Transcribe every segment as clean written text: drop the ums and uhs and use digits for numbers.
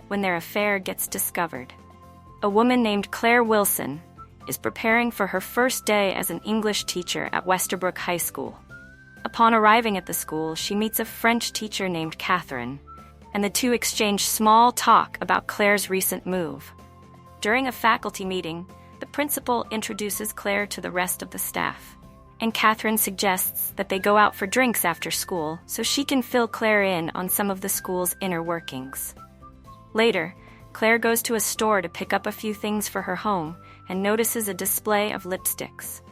when their affair gets discovered. A woman named Claire Wilson is preparing for her first day as an English teacher at Westerbrook High School. Upon arriving at the school, she meets a French teacher named Katherine, and the two exchange small talk about Claire's recent move. During a faculty meeting, the principal introduces Claire to the rest of the staff, and Katherine suggests that they go out for drinks after school so she can fill Claire in on some of the school's inner workings. Later, Claire goes to a store to pick up a few things for her home and notices a display of lipsticks.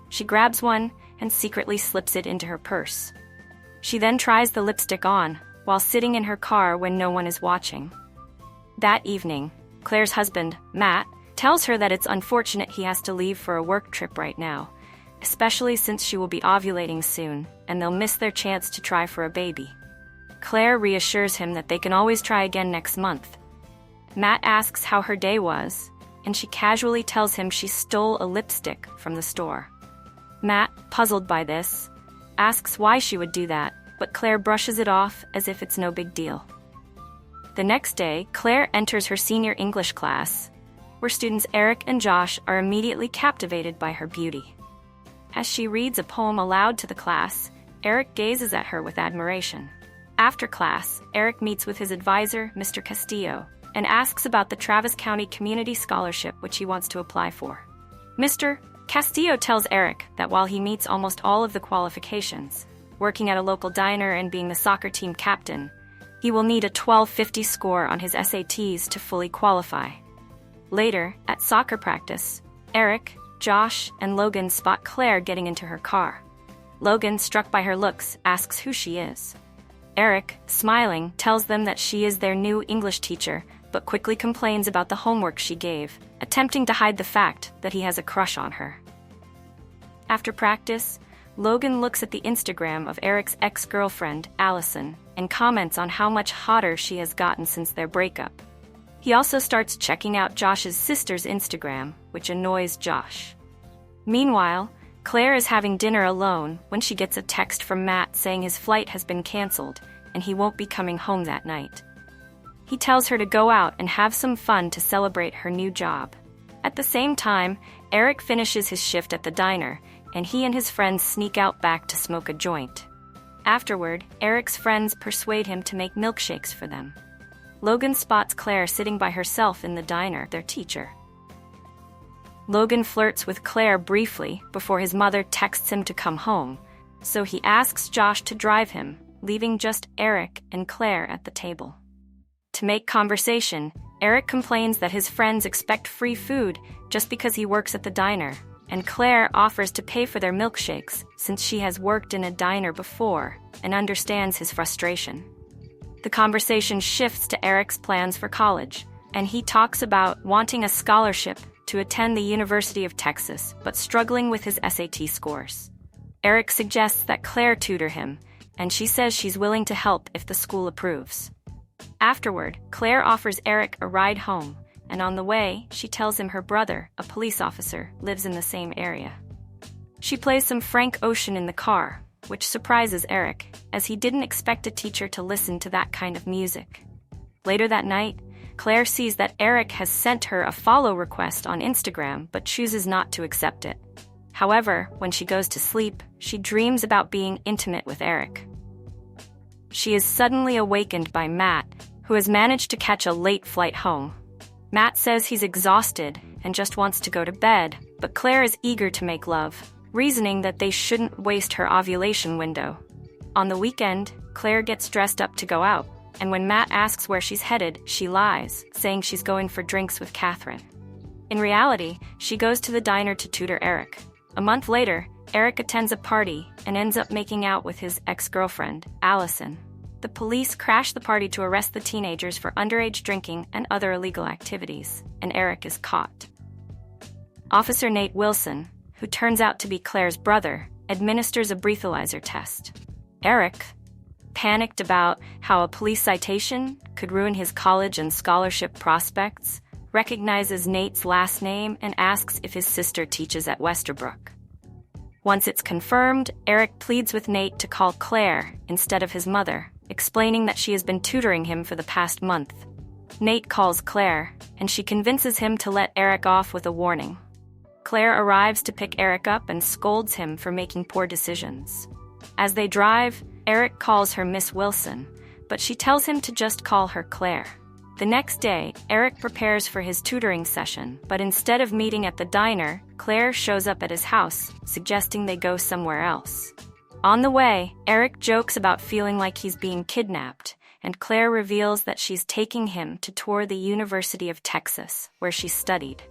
She grabs one and secretly slips it into her purse. She then tries the lipstick on while sitting in her car when no one is watching. That evening, Claire's husband, Matt, tells her that it's unfortunate he has to leave for a work trip right now, especially since she will be ovulating soon and they'll miss their chance to try for a baby. Claire reassures him that they can always try again next month. Matt asks how her day was, and she casually tells him she stole a lipstick from the store. Matt, puzzled by this, asks why she would do that, but Claire brushes it off as if it's no big deal. The next day, Claire enters her senior English class, where students Eric and Josh are immediately captivated by her beauty. As she reads a poem aloud to the class, Eric gazes at her with admiration. After class, Eric meets with his advisor, Mr. Castillo, and asks about the Travis County Community Scholarship which he wants to apply for. Mr. Castillo tells Eric that while he meets almost all of the qualifications, working at a local diner and being the soccer team captain, he will need a 1250 score on his SATs to fully qualify. Later, at soccer practice, Eric, Josh, and Logan spot Claire getting into her car. Logan, struck by her looks, asks who she is. Eric, smiling, tells them that she is their new English teacher, but quickly complains about the homework she gave, attempting to hide the fact that he has a crush on her. After practice, Logan looks at the Instagram of Eric's ex-girlfriend, Allison, and comments on how much hotter she has gotten since their breakup. He also starts checking out Josh's sister's Instagram, which annoys Josh. Meanwhile, Claire is having dinner alone when she gets a text from Matt saying his flight has been canceled and he won't be coming home that night. He tells her to go out and have some fun to celebrate her new job. At the same time, Eric finishes his shift at the diner, and he and his friends sneak out back to smoke a joint. Afterward, Eric's friends persuade him to make milkshakes for them. Logan spots Claire sitting by herself in the diner, their teacher. Logan flirts with Claire briefly before his mother texts him to come home, so he asks Josh to drive him, leaving just Eric and Claire at the table. To make conversation, Eric complains that his friends expect free food just because he works at the diner, and Claire offers to pay for their milkshakes since she has worked in a diner before and understands his frustration. The conversation shifts to Eric's plans for college, and he talks about wanting a scholarship to attend the University of Texas, but struggling with his SAT scores. Eric suggests that Claire tutor him, and she says she's willing to help if the school approves. Afterward, Claire offers Eric a ride home, and on the way, she tells him her brother, a police officer, lives in the same area. She plays some Frank Ocean in the car, which surprises Eric, as he didn't expect a teacher to listen to that kind of music. Later that night, Claire sees that Eric has sent her a follow request on Instagram but chooses not to accept it. However, when she goes to sleep, she dreams about being intimate with Eric. She is suddenly awakened by Matt, who has managed to catch a late flight home. Matt says he's exhausted and just wants to go to bed, but Claire is eager to make love, reasoning that they shouldn't waste her ovulation window. On the weekend, Claire gets dressed up to go out, and when Matt asks where she's headed, she lies, saying she's going for drinks with Katherine. In reality, she goes to the diner to tutor Eric. A month later, Eric attends a party and ends up making out with his ex-girlfriend, Allison. The police crash the party to arrest the teenagers for underage drinking and other illegal activities, and Eric is caught. Officer Nate Wilson, who turns out to be Claire's brother, administers a breathalyzer test. Eric, panicked about how a police citation could ruin his college and scholarship prospects, recognizes Nate's last name and asks if his sister teaches at Westerbrook. Once it's confirmed, Eric pleads with Nate to call Claire instead of his mother, explaining that she has been tutoring him for the past month. Nate calls Claire, and she convinces him to let Eric off with a warning. Claire arrives to pick Eric up and scolds him for making poor decisions. As they drive, Eric calls her Miss Wilson, but she tells him to just call her Claire. The next day, Eric prepares for his tutoring session, but instead of meeting at the diner, Claire shows up at his house, suggesting they go somewhere else. On the way, Eric jokes about feeling like he's being kidnapped, and Claire reveals that she's taking him to tour the University of Texas, where she studied.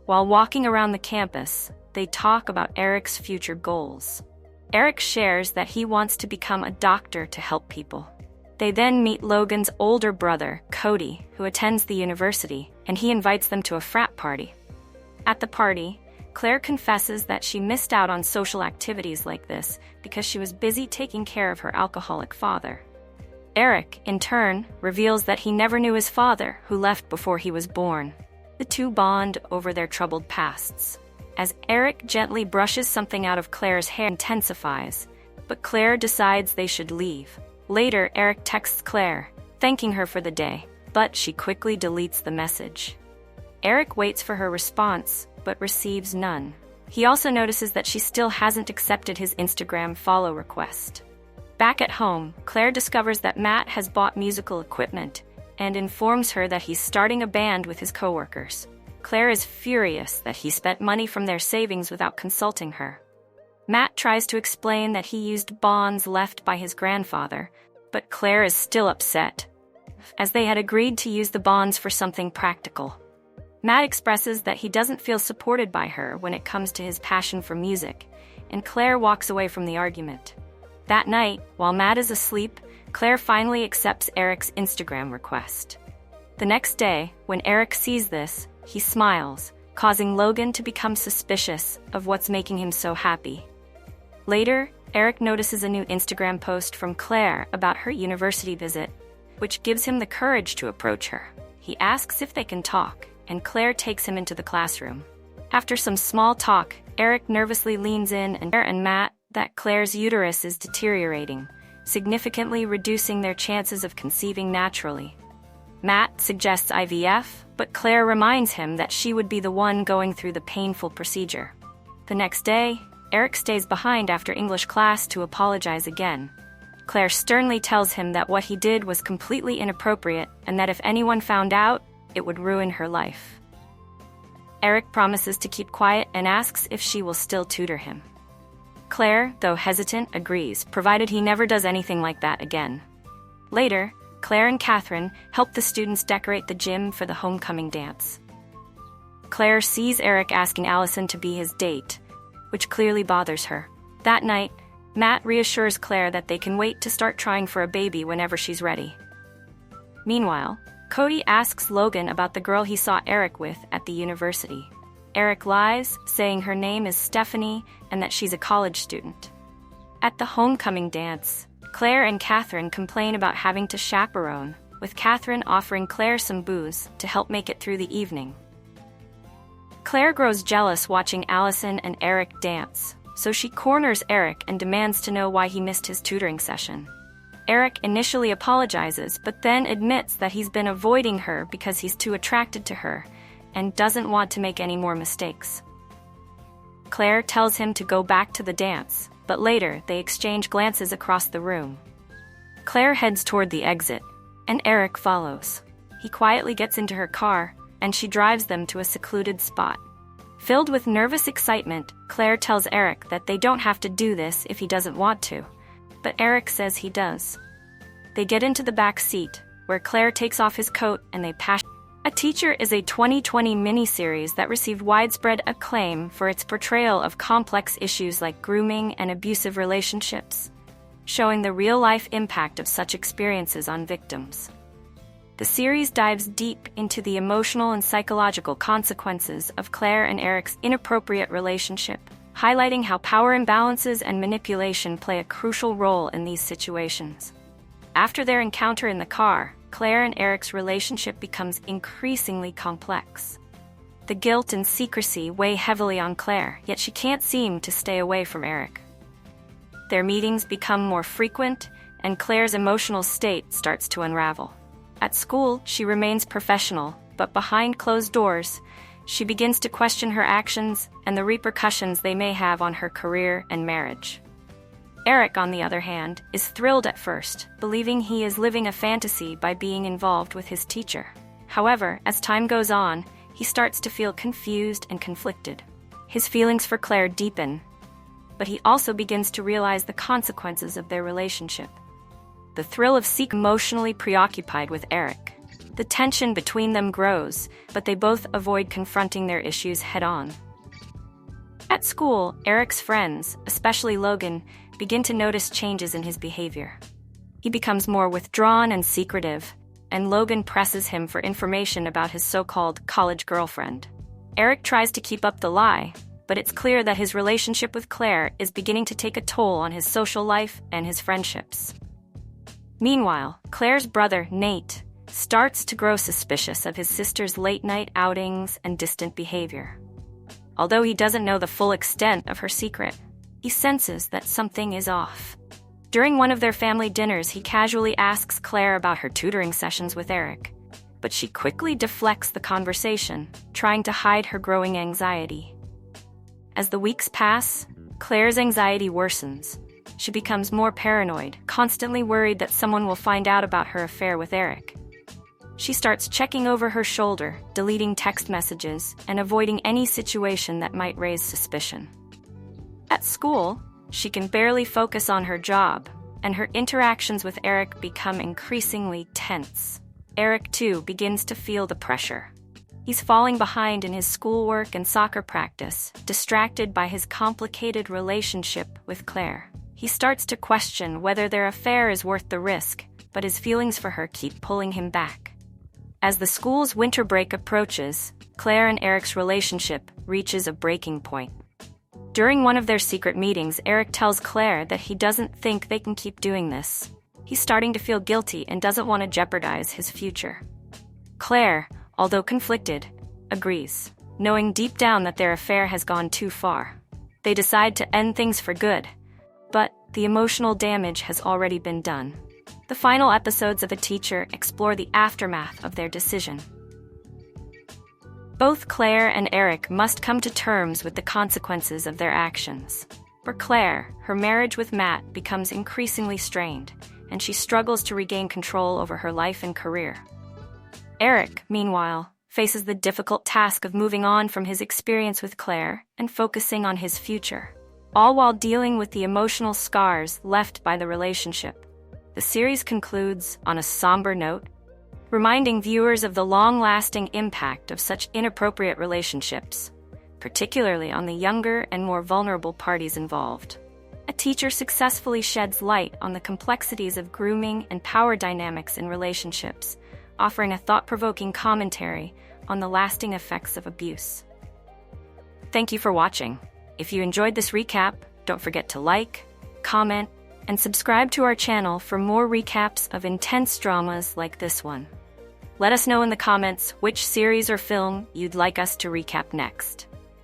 While walking around the campus, they talk about Eric's future goals. Eric shares that he wants to become a doctor to help people. They then meet Logan's older brother, Cody, who attends the university, and he invites them to a frat party. At the party, Claire confesses that she missed out on social activities like this because she was busy taking care of her alcoholic father. Eric, in turn, reveals that he never knew his father, who left before he was born. The two bond over their troubled pasts. As Eric gently brushes something out of Claire's hair, intensifies, but Claire decides they should leave. Later, Eric texts Claire, thanking her for the day, but she quickly deletes the message. Eric waits for her response, but receives none. He also notices that she still hasn't accepted his Instagram follow request. Back at home, Claire discovers that Matt has bought musical equipment and informs her that he's starting a band with his coworkers. Claire is furious that he spent money from their savings without consulting her. Matt tries to explain that he used bonds left by his grandfather, but Claire is still upset, as they had agreed to use the bonds for something practical. Matt expresses that he doesn't feel supported by her when it comes to his passion for music, and Claire walks away from the argument. That night, while Matt is asleep, Claire finally accepts Eric's Instagram request. The next day, when Eric sees this, he smiles, causing Logan to become suspicious of what's making him so happy. Later, Eric notices a new Instagram post from Claire about her university visit, which gives him the courage to approach her. He asks if they can talk, and Claire takes him into the classroom. After some small talk, Eric nervously leans in and Matt that Claire's uterus is deteriorating, significantly reducing their chances of conceiving naturally. Matt suggests IVF, but Claire reminds him that she would be the one going through the painful procedure. The next day, Eric stays behind after English class to apologize again. Claire sternly tells him that what he did was completely inappropriate and that if anyone found out, it would ruin her life. Eric promises to keep quiet and asks if she will still tutor him. Claire, though hesitant, agrees, provided he never does anything like that again. Later, Claire and Katherine help the students decorate the gym for the homecoming dance. Claire sees Eric asking Allison to be his date, which clearly bothers her. That night, Matt reassures Claire that they can wait to start trying for a baby whenever she's ready. Meanwhile, Cody asks Logan about the girl he saw Eric with at the university. Eric lies, saying her name is Stephanie and that she's a college student. At the homecoming dance, Claire and Katherine complain about having to chaperone, with Katherine offering Claire some booze to help make it through the evening. Claire grows jealous watching Allison and Eric dance, so she corners Eric and demands to know why he missed his tutoring session. Eric initially apologizes, but then admits that he's been avoiding her because he's too attracted to her and doesn't want to make any more mistakes. Claire tells him to go back to the dance, but later they exchange glances across the room. Claire heads toward the exit, and Eric follows. He quietly gets into her car, and she drives them to a secluded spot. Filled with nervous excitement, Claire tells Eric that they don't have to do this if he doesn't want to, but Eric says he does. They get into the back seat, where Claire takes off his coat and they pass. A Teacher is a 2020 miniseries that received widespread acclaim for its portrayal of complex issues like grooming and abusive relationships, showing the real-life impact of such experiences on victims. The series dives deep into the emotional and psychological consequences of Claire and Eric's inappropriate relationship, highlighting how power imbalances and manipulation play a crucial role in these situations. After their encounter in the car, Claire and Eric's relationship becomes increasingly complex. The guilt and secrecy weigh heavily on Claire, yet she can't seem to stay away from Eric. Their meetings become more frequent, and Claire's emotional state starts to unravel. At school, she remains professional, but behind closed doors, she begins to question her actions and the repercussions they may have on her career and marriage. Eric, on the other hand, is thrilled at first, believing he is living a fantasy by being involved with his teacher. However, as time goes on, he starts to feel confused and conflicted. His feelings for Claire deepen, but he also begins to realize the consequences of their relationship. The thrill of seeing emotionally preoccupied with Eric. The tension between them grows, but they both avoid confronting their issues head-on. At school, Eric's friends, especially Logan, begin to notice changes in his behavior. He becomes more withdrawn and secretive, and Logan presses him for information about his so-called college girlfriend. Eric tries to keep up the lie, but it's clear that his relationship with Claire is beginning to take a toll on his social life and his friendships. Meanwhile, Claire's brother, Nate, starts to grow suspicious of his sister's late-night outings and distant behavior. Although he doesn't know the full extent of her secret, he senses that something is off. During one of their family dinners, he casually asks Claire about her tutoring sessions with Eric, but she quickly deflects the conversation, trying to hide her growing anxiety. As the weeks pass, Claire's anxiety worsens. She becomes more paranoid, constantly worried that someone will find out about her affair with Eric. She starts checking over her shoulder, deleting text messages, and avoiding any situation that might raise suspicion. At school, she can barely focus on her job, and her interactions with Eric become increasingly tense. Eric, too, begins to feel the pressure. He's falling behind in his schoolwork and soccer practice, distracted by his complicated relationship with Claire. He starts to question whether their affair is worth the risk, but his feelings for her keep pulling him back. As the school's winter break approaches, Claire and Eric's relationship reaches a breaking point. During one of their secret meetings, Eric tells Claire that he doesn't think they can keep doing this. He's starting to feel guilty and doesn't want to jeopardize his future. Claire, although conflicted, agrees, knowing deep down that their affair has gone too far. They decide to end things for good, but the emotional damage has already been done. The final episodes of A Teacher explore the aftermath of their decision. Both Claire and Eric must come to terms with the consequences of their actions. For Claire, her marriage with Matt becomes increasingly strained, and she struggles to regain control over her life and career. Eric, meanwhile, faces the difficult task of moving on from his experience with Claire and focusing on his future, all while dealing with the emotional scars left by the relationship. The series concludes on a somber note, reminding viewers of the long-lasting impact of such inappropriate relationships, particularly on the younger and more vulnerable parties involved. A Teacher successfully sheds light on the complexities of grooming and power dynamics in relationships, offering a thought-provoking commentary on the lasting effects of abuse. Thank you for watching. If you enjoyed this recap, don't forget to like, comment, and subscribe to our channel for more recaps of intense dramas like this one. Let us know in the comments which series or film you'd like us to recap next.